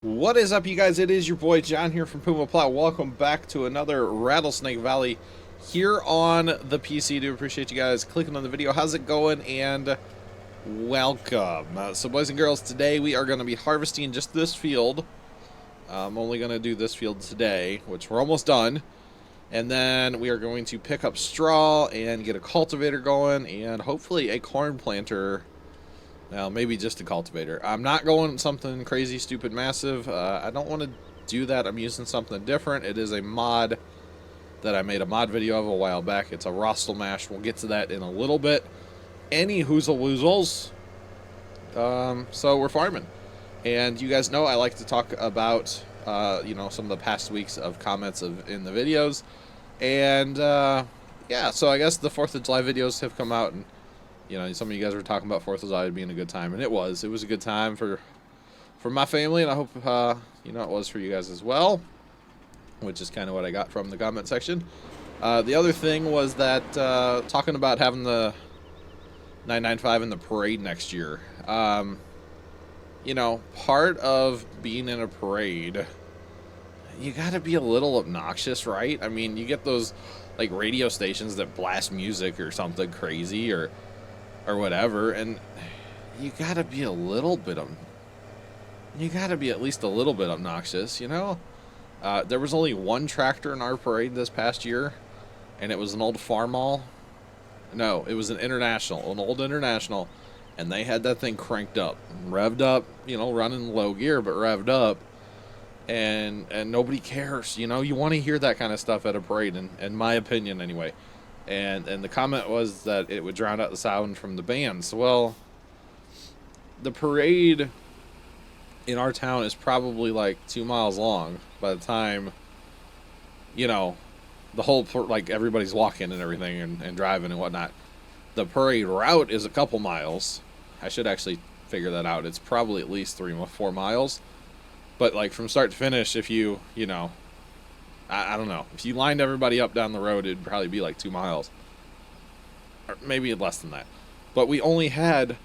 What is up, you guys? It is your boy John here from PumaPlow. Welcome back to another Rattlesnake Valley here on the PC. Do appreciate you guys clicking on the video. How's it going? And welcome. So, boys and girls, today we are going to be harvesting just this field. I'm only going to do this field today, which we're almost done. And then we are going to pick up straw and get a cultivator going and hopefully a corn planter. Well, maybe just a cultivator. I'm not going something crazy, stupid, massive. I don't want to do that. I'm using something different. It is a mod that I made a mod video of a while back. It's a Rostel mash. We'll get to that in a little bit. Any hoozle woozles. So we're farming. And you guys know I like to talk about, some of the past weeks of comments in the videos. And, yeah, so I guess the 4th of July videos have come out, and some of you guys were talking about 4th of July being a good time, and it was. It was a good time for my family, and I hope, it was for you guys as well, which is kind of what I got from the comment section. The other thing was that, talking about having the 995 in the parade next year. Part of being in a parade, you gotta be a little obnoxious, right? I mean, you get those, like, radio stations that blast music or something crazy, or whatever, and you gotta be a little bit you gotta be at least a little bit obnoxious, There was only one tractor in our parade this past year, and it was an old Farmall. No, it was an old International, and they had that thing cranked up, revved up, running low gear, but revved up, and nobody cares, you want to hear that kind of stuff at a parade, in my opinion anyway. And the comment was that it would drown out the sound from the bands. Well, the parade in our town is probably like 2 miles long by the time, the whole, like, everybody's walking and everything and driving and whatnot. The parade route is a couple miles. I should actually figure that out. It's probably at least 3 or 4 miles. But, like, from start to finish, if you, I don't know. If you lined everybody up down the road, it'd probably be like 2 miles. Or maybe less than that. But we only had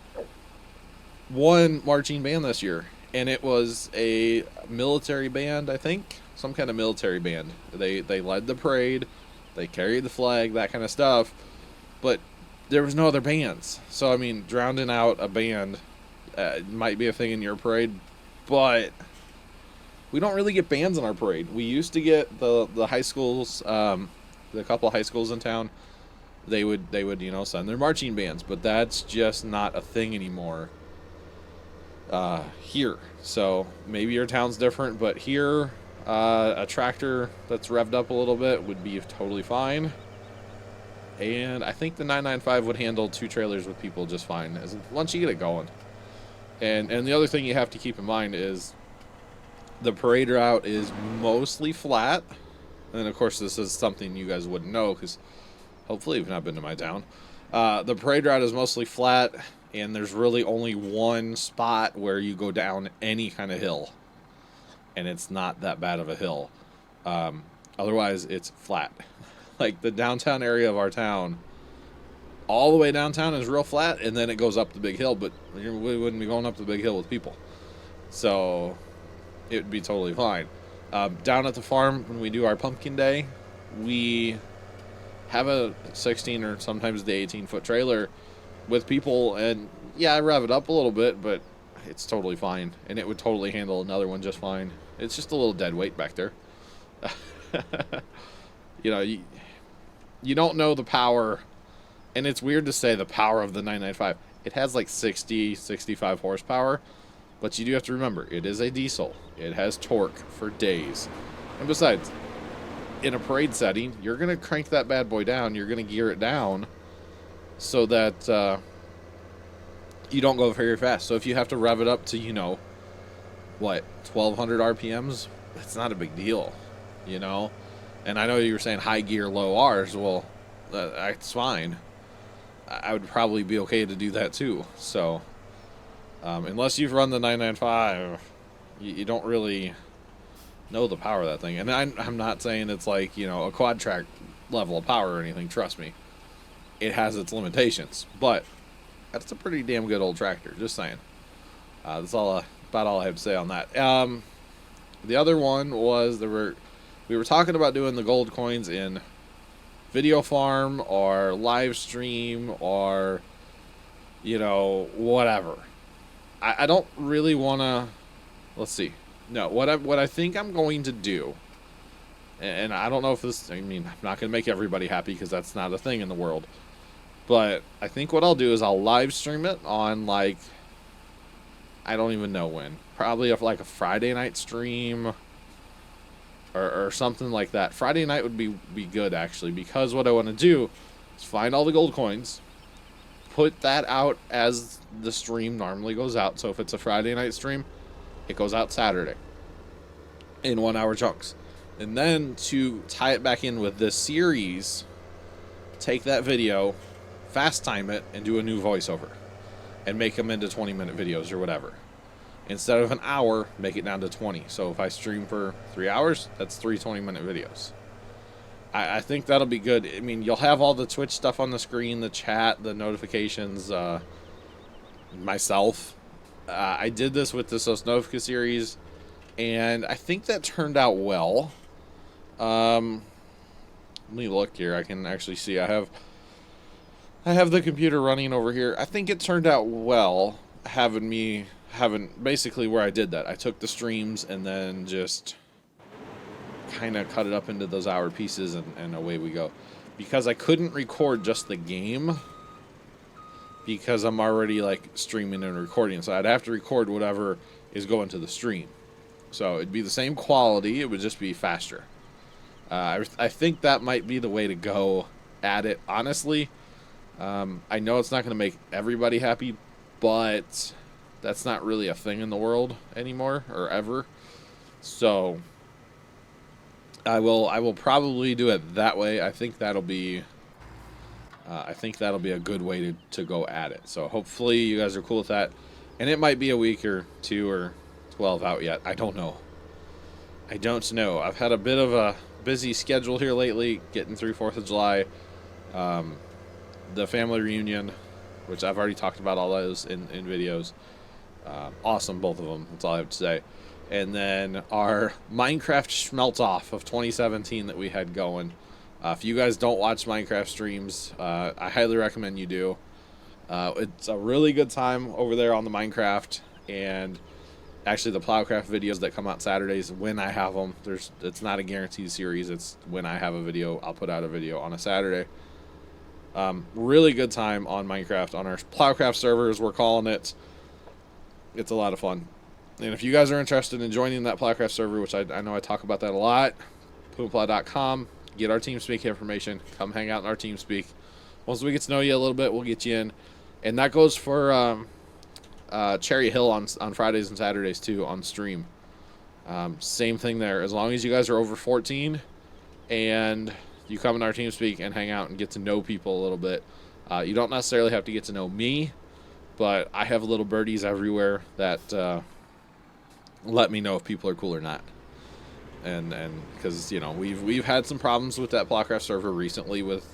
one marching band this year. And it was a military band, I think. Some kind of military band. They led the parade. They carried the flag, that kind of stuff. But there was no other bands. So, I mean, drowning out a band might be a thing in your parade. But we don't really get bands in our parade. We used to get the high schools, the couple of high schools in town. They would send their marching bands, but that's just not a thing anymore here. So maybe your town's different, but here a tractor that's revved up a little bit would be totally fine. And I think the 995 would handle 2 trailers with people just fine once you get it going. And the other thing you have to keep in mind is the parade route is mostly flat. And of course, this is something you guys wouldn't know because hopefully you've not been to my town. The parade route is mostly flat, and there's really only one spot where you go down any kind of hill. And it's not that bad of a hill. Otherwise, it's flat. Like the downtown area of our town, all the way downtown is real flat, and then it goes up the big hill, but we wouldn't be going up the big hill with people. So it would be totally fine. Down at the farm, when we do our pumpkin day, we have a 16 or sometimes the 18-foot trailer with people, and yeah, I rev it up a little bit, but it's totally fine, and it would totally handle another one just fine. It's just a little dead weight back there. You don't know the power, and it's weird to say the power of the 995. It has like 60, 65 horsepower. But you do have to remember, it is a diesel. It has torque for days. And besides, in a parade setting, you're going to crank that bad boy down. You're going to gear it down so that you don't go very fast. So if you have to rev it up to, 1,200 RPMs, that's not a big deal, And I know you were saying high gear, low Rs. Well, that's fine. I would probably be okay to do that too. So unless you've run the 995, you don't really know the power of that thing. And I'm not saying it's like, a quad track level of power or anything. Trust me. It has its limitations. But that's a pretty damn good old tractor. Just saying. That's about all I have to say on that. The other one was we were talking about doing the gold coins in video farm or live stream or, you know, whatever. I don't really want to. Let's see. No, what I think I'm going to do, and I don't know if this. I mean, I'm not going to make everybody happy because that's not a thing in the world. But I think what I'll do is I'll live stream it on, like, I don't even know when. Probably like a Friday night stream or something like that. Friday night would be good, actually, because what I want to do is find all the gold coins, put that out as the stream normally goes out. So if it's a Friday night stream, it goes out Saturday in 1 hour chunks. And then to tie it back in with this series, take that video, fast time it, and do a new voiceover. And make them into 20-minute videos or whatever. Instead of an hour, make it down to 20. So if I stream for 3 hours, that's 3 20-minute videos. I think that'll be good. I mean, you'll have all the Twitch stuff on the screen, the chat, the notifications, myself. I did this with the Sosnovka series, and I think that turned out well. Let me look here. I can actually see. I have the computer running over here. I think it turned out well, having basically where I did that. I took the streams and then just kind of cut it up into those hour pieces, and away we go. Because I couldn't record just the game, because I'm already like streaming and recording, so I'd have to record whatever is going to the stream. So it'd be the same quality, it would just be faster. I think that might be the way to go at it, honestly. I know it's not going to make everybody happy, but that's not really a thing in the world anymore, or ever. So I will probably do it that way. I think that'll be a good way to go at it. So hopefully you guys are cool with that. And it might be a week or 2 or 12 out yet. I don't know. I've had a bit of a busy schedule here lately, getting through 4th of July. The family reunion, which I've already talked about all those in videos. Awesome, both of them. That's all I have to say. And then our Minecraft Schmelt-Off of 2017 that we had going. If you guys don't watch Minecraft streams, I highly recommend you do. It's a really good time over there on the Minecraft, and actually the Plowcraft videos that come out Saturdays when I have them. It's not a guaranteed series. It's when I have a video, I'll put out a video on a Saturday. Really good time on Minecraft on our Plowcraft servers, we're calling it. It's a lot of fun. And if you guys are interested in joining that Plowcraft server, which I know I talk about that a lot, PumaPlow.com, get our TeamSpeak information, come hang out in our TeamSpeak. Once we get to know you a little bit, we'll get you in. And that goes for Cherry Hill on Fridays and Saturdays too, on stream. Same thing there. As long as you guys are over 14 and you come in our TeamSpeak and hang out and get to know people a little bit. You don't necessarily have to get to know me, but I have little birdies everywhere that let me know if people are cool or not. And because, you know, we've had some problems with that Plowcraft server recently with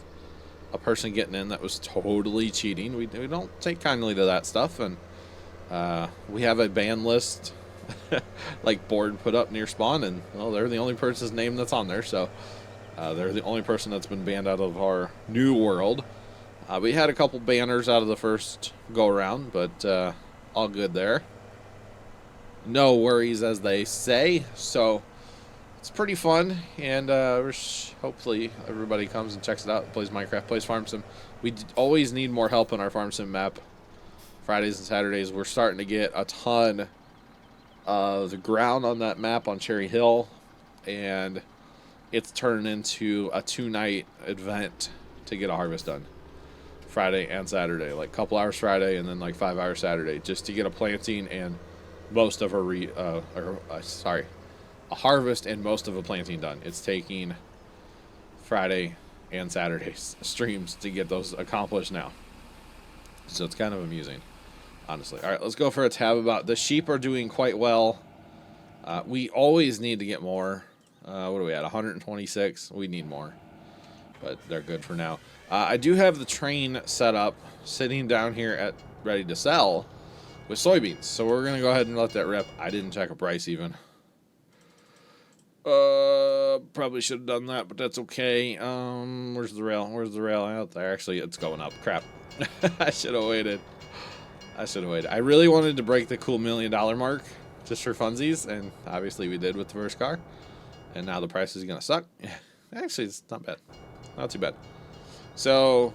a person getting in that was totally cheating. We don't take kindly to that stuff, and we have a ban list like board put up near spawn, and well, they're the only person's name that's on there, so they're the only person that's been banned out of our new world. We had a couple banners out of the first go around, but all good there. No worries, as they say. So it's pretty fun, and hopefully everybody comes and checks it out, plays Minecraft, plays Farm Sim. We always need more help on our Farm Sim map. Fridays and Saturdays, we're starting to get a ton of the ground on that map on Cherry Hill, and it's turning into a 2-night event to get a harvest done. Friday and Saturday, like a couple hours Friday and then like 5 hours Saturday, just to get a planting and most of a harvest and most of a planting done. It's taking Friday and Saturday streams to get those accomplished now. So it's kind of amusing, honestly. All right, let's go for a tab about the sheep are doing quite well. We always need to get more. What are we at? 126. We need more, but they're good for now. I do have the train set up, sitting down here at ready to sell with soybeans. So we're going to go ahead and let that rip. I didn't check a price even. Probably should have done that, but that's okay. Where's the rail? Where's the rail out there? Actually, it's going up. Crap. I should have waited. I should have waited. I really wanted to break the cool $1 million mark just for funsies, and obviously we did with the first car. And now the price is gonna suck. Actually, it's not bad. Not too bad. So,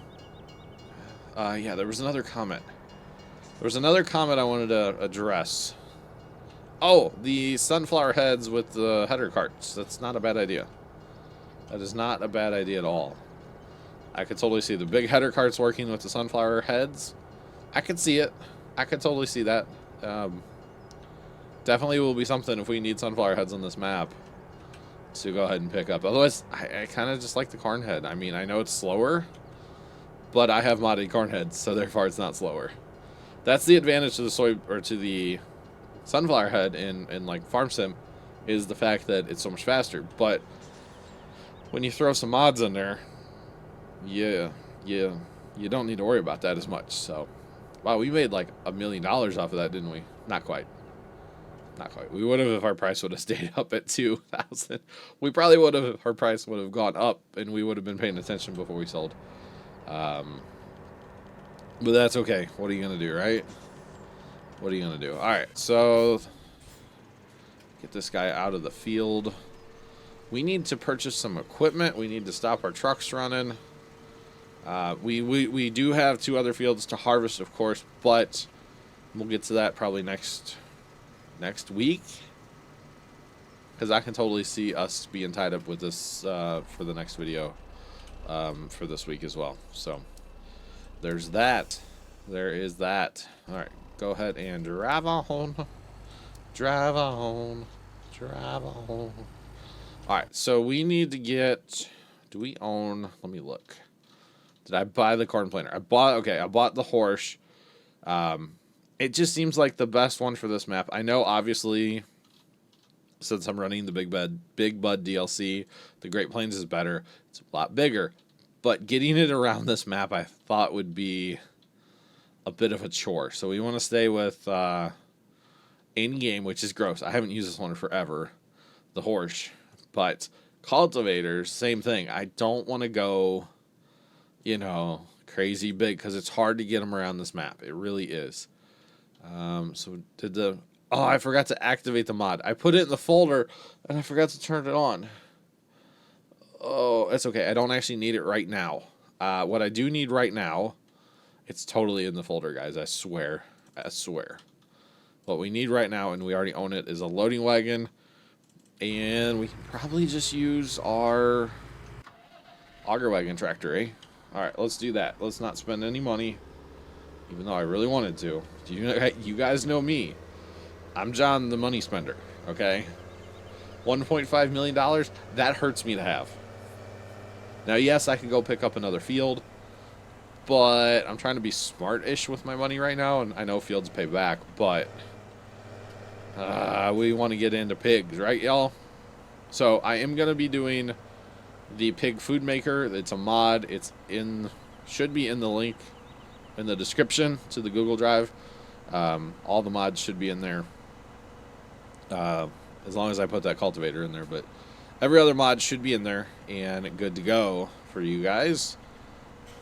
yeah, there was another comment. There was another comment I wanted to address. Oh, the sunflower heads with the header carts. That's not a bad idea. That is not a bad idea at all. I could totally see the big header carts working with the sunflower heads. I could see it. I could totally see that. Definitely will be something if we need sunflower heads on this map to go ahead and pick up. Otherwise, I kind of just like the corn head. I mean, I know it's slower, but I have modded corn heads, so therefore it's not slower. That's the advantage to the soy, or to the sunflower head in like Farm Sim, is the fact that it's so much faster. But when you throw some mods in there, you don't need to worry about that as much. So, wow, we made like $1 million off of that, didn't we? Not quite. Not quite. We would have if our price would have stayed up at 2,000. We probably would have if our price would have gone up and we would have been paying attention before we sold. But that's okay. What are you gonna do, right? What are you gonna do? All right, so get this guy out of the field. We need to purchase some equipment. We need to stop our trucks running. We do have 2 other fields to harvest, of course, but we'll get to that probably next week, because I can totally see us being tied up with this for the next video for this week as well. So there's that. There is that. All right, go ahead and drive on. Drive on. Drive on. All right, so we need to get, do we own, let me look. Did I buy the corn planter? I bought the horse. It just seems like the best one for this map. I know, obviously, since I'm running the Big Bud DLC, the Great Plains is better. It's a lot bigger. But getting it around this map, I thought would be a bit of a chore. So we want to stay with in-game, which is gross. I haven't used this one in forever, the horse. But cultivators, same thing. I don't want to go, you know, crazy big, because it's hard to get them around this map. It really is. So I forgot to activate the mod. I put it in the folder and I forgot to turn it on. Oh, it's okay. I don't actually need it right now. What I do need right now, it's totally in the folder, guys. I swear. I swear. What we need right now, and we already own it, is a loading wagon. And we can probably just use our auger wagon tractor, eh? Alright, let's do that. Let's not spend any money, even though I really wanted to. You guys know me. I'm John the money spender, okay? $1.5 million, that hurts me to have. Now, yes, I could go pick up another field, but I'm trying to be smart-ish with my money right now, and I know fields pay back, but we want to get into pigs, right, y'all? So I am going to be doing the pig food maker. It's a mod. It's should be in the link in the description to the Google Drive. All the mods should be in there, as long as I put that cultivator in there, but every other mod should be in there and good to go for you guys.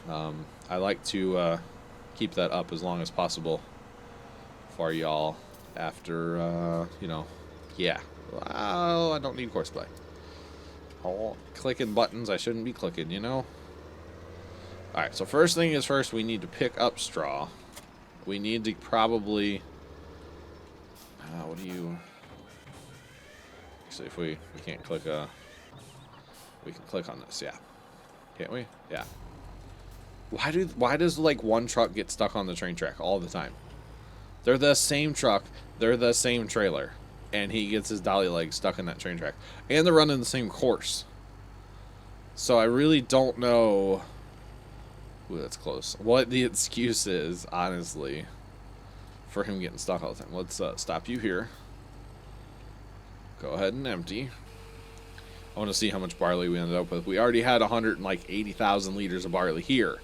I like to keep that up as long as possible for y'all after, you know, yeah. Well, I don't need horseplay. Oh, clicking buttons I shouldn't be clicking, you know? Alright, so first thing is first, we need to pick up straw. We need to probably... what do you... Actually, if we can't click... we can click on this, yeah. Can't we? Yeah. Why does, like, one truck get stuck on the train track all the time? They're the same truck. They're the same trailer. And he gets his dolly leg stuck in that train track. And they're running the same course. So I really don't know... Ooh, that's close. What the excuse is, honestly, for him getting stuck all the time. Let's stop you here. Go ahead and empty. I want to see how much barley we ended up with. We already had 180,000 liters of barley here.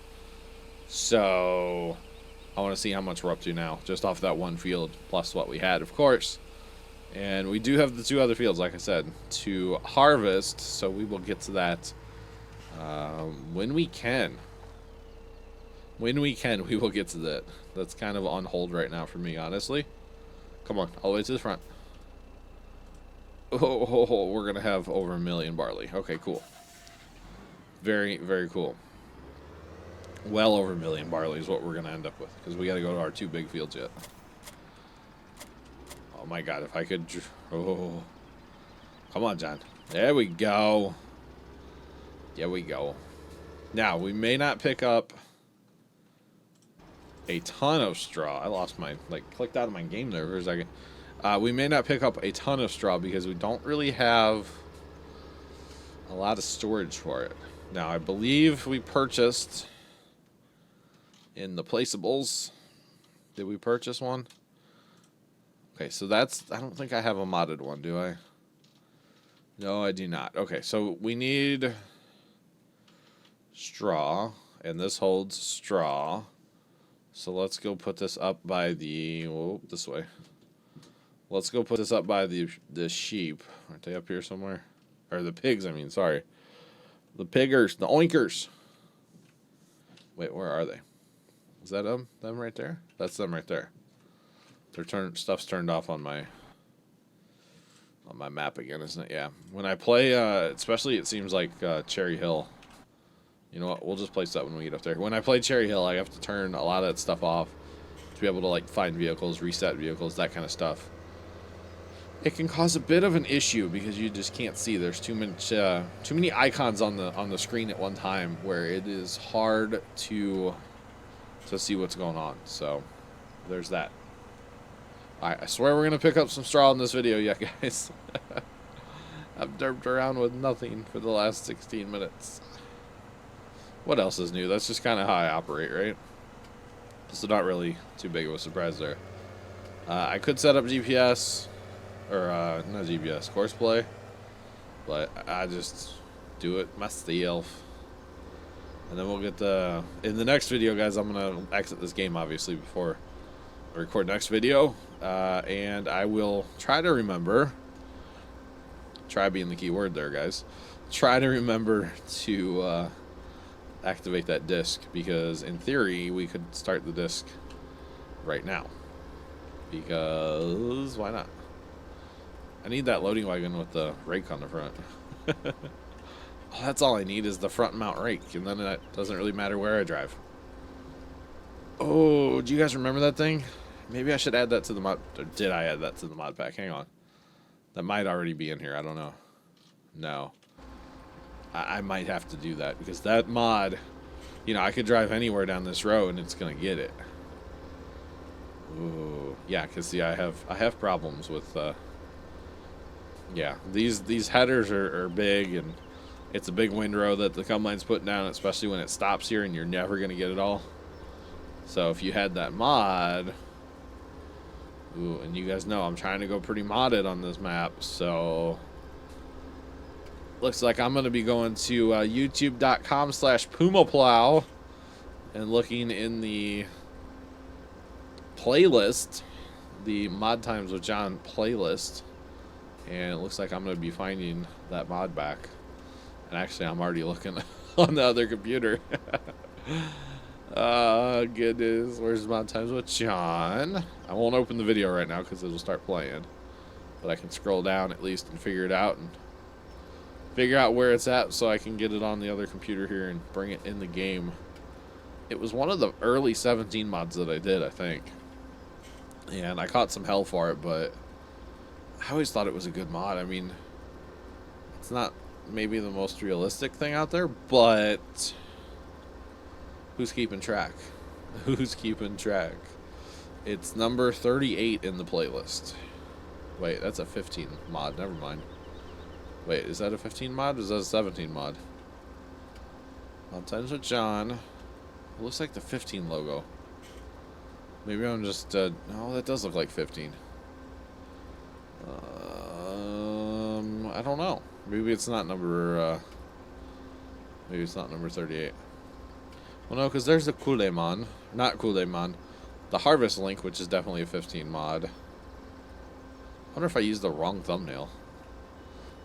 So I want to see how much we're up to now, just off that one field, plus what we had, of course. And we do have the 2 other fields, like I said, to harvest. So we will get to that when we can. When we can, we will get to that. That's kind of on hold right now for me, honestly. Come on, all the way to the front. Oh, we're going to have over 1 million barley. Okay, cool. Very, very cool. Well over 1 million barley is what we're going to end up with, because we got to go to our 2 big fields yet. Oh my god, if I could... Oh. Come on, John. There we go. There we go. Now, we may not pick up a ton of straw. I lost my... clicked out of my game there for a second. We may not pick up a ton of straw because we don't really have a lot of storage for it. Now, I believe we purchased in the placeables. Did we purchase one? Okay, so that's... I don't think I have a modded one, do I? No, I do not. Okay, so we need straw, and this holds straw. So let's go put this up by the... Whoa, this way. Let's go put this up by the sheep. Aren't they up here somewhere? Or the pigs, I mean, sorry. The piggers, the oinkers. Wait, where are they? Is that them right there? That's them right there. Their stuff's turned off on my map again, isn't it? Yeah. When I play, especially it seems like Cherry Hill. You know what? We'll just place that when we get up there. When I play Cherry Hill, I have to turn a lot of that stuff off to be able to like find vehicles, reset vehicles, that kind of stuff. It can cause a bit of an issue because you just can't see. There's too many icons on the screen at one time where it is hard to see what's going on. So there's that. I swear we're gonna pick up some straw in this video, yeah, guys. I've derped around with nothing for the last 16 minutes. What else is new? That's just kind of how I operate, right? So not really too big of a surprise there. I could set up GPS. Or, not GPS, course play. But I just do it myself. And then we'll get in the next video, guys, I'm going to exit this game, obviously, before I record next video. And I will try to remember. Try being the key word there, guys. Try to remember to activate that disc. Because, in theory, we could start the disc right now. Because, why not? I need that loading wagon with the rake on the front. Oh, that's all I need is the front mount rake, and then it doesn't really matter where I drive. Oh, do you guys remember that thing? Maybe I should add that to the mod. Or did I add that to the mod pack? Hang on. That might already be in here. I don't know. No. I might have to do that, because that mod, you know, I could drive anywhere down this road, and it's going to get it. Ooh. Yeah, because, see, I have problems with... Yeah, these headers are big, and it's a big windrow that the combine's putting down, especially when it stops here and you're never going to get it all. So if you had that mod... Ooh, and you guys know I'm trying to go pretty modded on this map, so... Looks like I'm going to be going to youtube.com/PumaPlow and looking in the playlist, the Mod Times with John playlist. And it looks like I'm going to be finding that mod back. And actually, I'm already looking on the other computer. Goodness. Where's Mod Times with John? I won't open the video right now because it'll start playing. But I can scroll down at least and figure it out. And figure out where it's at so I can get it on the other computer here and bring it in the game. It was one of the early 17 mods that I did, I think. And I caught some hell for it, but... I always thought it was a good mod. I mean, it's not maybe the most realistic thing out there, but who's keeping track? Who's keeping track? It's number 38 in the playlist. Wait, that's a 15 mod. Never mind. Wait, is that a 15 mod or is that a 17 mod? Mod Times with John. It looks like the 15 logo. Maybe I'm just... no, that does look like 15. I don't know. Maybe it's not number, maybe it's not number 38. Well, no, because there's the Kulemon. Not Kulemon. The Harvest Link, which is definitely a 15 mod. wonder if I used the wrong thumbnail.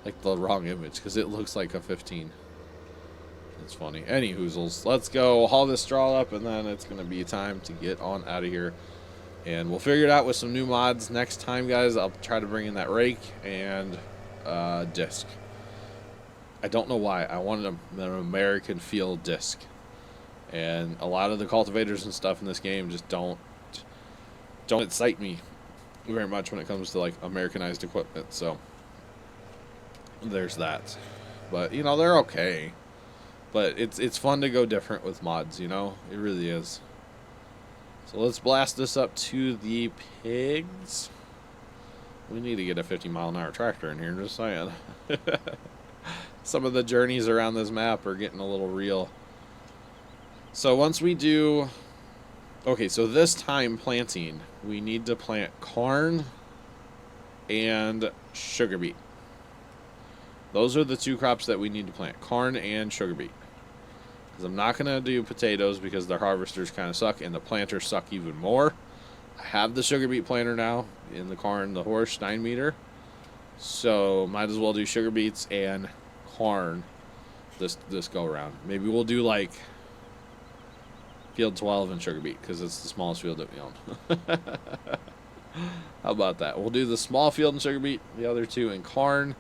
Like the wrong image, because it looks like a 15. That's funny. Any hoozles. Let's go haul this straw up, and then it's going to be time to get on out of here. And we'll figure it out with some new mods next time, guys. I'll try to bring in that rake and disc. I don't know why. I wanted an American feel disc. And a lot of the cultivators and stuff in this game just don't excite me very much when it comes to like Americanized equipment. So there's that. But you know, they're okay. But it's fun to go different with mods, you know? It really is. So let's blast this up to the pigs. We need to get a 50-mile-an-hour tractor in here, just saying. Some of the journeys around this map are getting a little real. So once we do... Okay, so this time planting, we need to plant corn and sugar beet. Those are the two crops that we need to plant, corn and sugar beet. Because I'm not going to do potatoes because their harvesters kind of suck and the planters suck even more. I have the sugar beet planter now in the corn, the horse 9 meter. So might as well do sugar beets and corn this go around. Maybe we'll do like field 12 and sugar beet because it's the smallest field that we own. How about that? We'll do the small field and sugar beet, the other two in corn.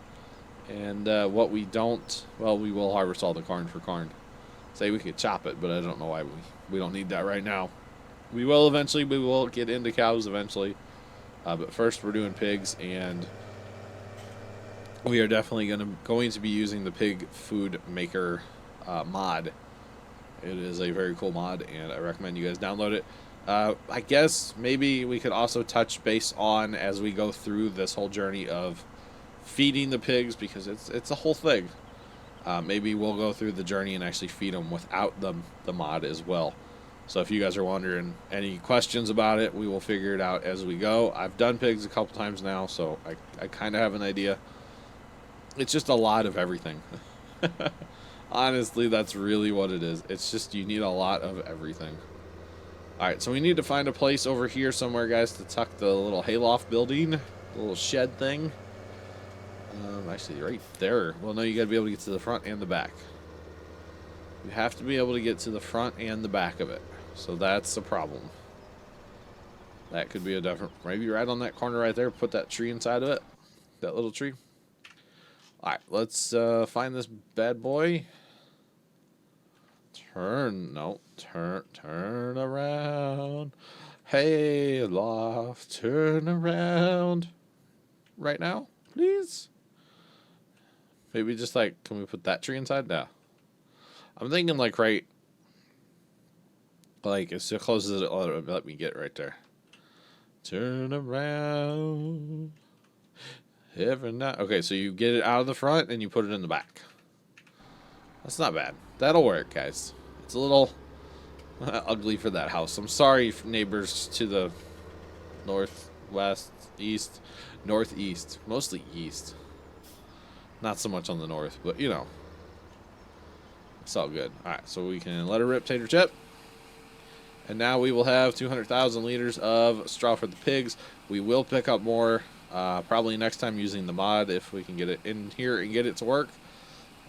And what we don't, well, we will harvest all the corn for corn. Say we could chop it, but I don't know why we don't need that right now. We will eventually. We will get into cows eventually. But first we're doing pigs, and we are definitely going to be using the pig food maker mod. It is a very cool mod, and I recommend you guys download it. I guess maybe we could also touch base on as we go through this whole journey of feeding the pigs, because it's a whole thing. Maybe we'll go through the journey and actually feed them without the mod as well. So if you guys are wondering any questions about it, we will figure it out as we go. I've done pigs a couple times now, so I kind of have an idea. It's just a lot of everything. Honestly, that's really what it is. It's just you need a lot of everything. Alright, so we need to find a place over here somewhere, guys, to tuck the little hayloft building, the little shed thing. Actually, right there. Well, no, you gotta be able to get to the front and the back. You have to be able to get to the front and the back of it. So that's the problem. That could be a different... Maybe right on that corner right there, put that tree inside of it. That little tree. Alright, let's find this bad boy. Turn around. Hey, loft, turn around. Right now, please. Maybe just like, can we put that tree inside? No. I'm thinking like right, like as close as it let me get right there. Turn around. Every night. Okay, so you get it out of the front and you put it in the back. That's not bad. That'll work, guys. It's a little ugly for that house. I'm sorry, neighbors to the north, west, east, northeast, mostly east. Not so much on the north, but you know, it's all good. All right, so we can let her rip, tater chip. And now we will have 200,000 liters of straw for the pigs. We will pick up more probably next time using the mod if we can get it in here and get it to work.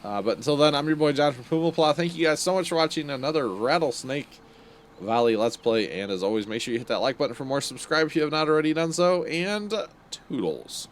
But until then, I'm your boy John from PumaPlow. Thank you guys so much for watching another Rattlesnake Valley Let's Play. And as always, make sure you hit that like button for more. Subscribe if you have not already done so. And toodles.